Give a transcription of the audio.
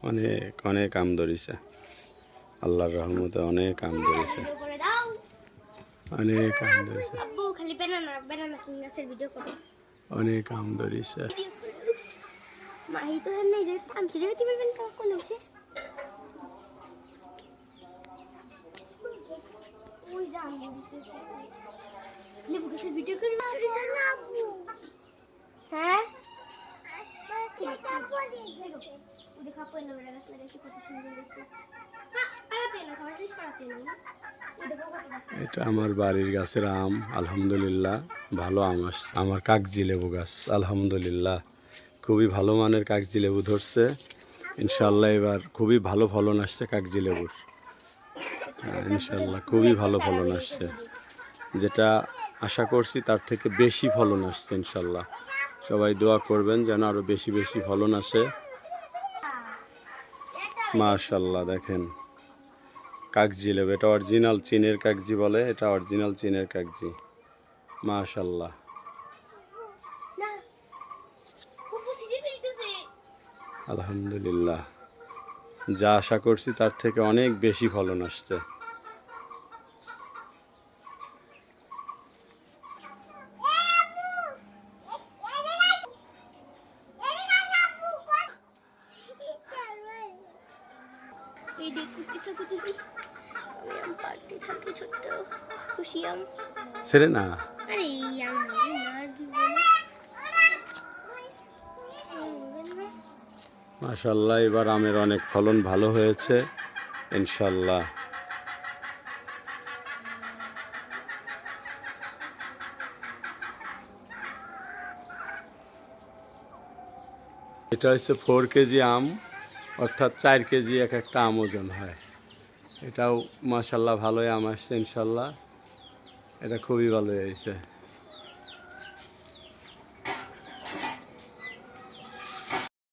অনেক অনেক আম ধরেছে, আল্লাহর রহমতে অনেক আম ধরেছে, অনেক আম ধরেছে, অনেক আম ধরেছে। হ্যাঁ এটা আমার বাড়ির গাছের আম, আলহামদুলিল্লাহ ভালো আম আসছে। আমার কাগজি লেবু গাছ, আলহামদুলিল্লাহ খুবই ভালো মানের কাগজি লেবু ধরছে। ইনশাল্লাহ এবার খুবই ভালো ফলন আসছে কাগজি লেবুর। ইনশাল্লাহ খুবই ভালো ফলন আসছে, যেটা আশা করছি তার থেকে বেশি ফলন আসছে ইনশাল্লাহ। সবাই দোয়া করবেন যেন আরো বেশি বেশি ফলন আসে। মাশাল্লাহ দেখেন কাগজি লেবু, এটা অরিজিনাল চীনের কাগজি বলে, এটা অরিজিনাল চীনের কাগজি। মাশাল্লাহ আলহামদুলিল্লাহ, যা আশা করছি তার থেকে অনেক বেশি ফলন আসছে। ছেড়ে না, মাশাল্লাহ এবার আমের অনেক ফলন ভালো হয়েছে ইনশাল্লাহ। এটা হচ্ছে 4 কেজি আম, অর্থাৎ 4 কেজি এক একটা আম ওজন হয়। এটাও মাশাল্লাহ ভালোই আম আসছে ইনশাল্লাহ, এটা খুবই ভালো হয়েছে।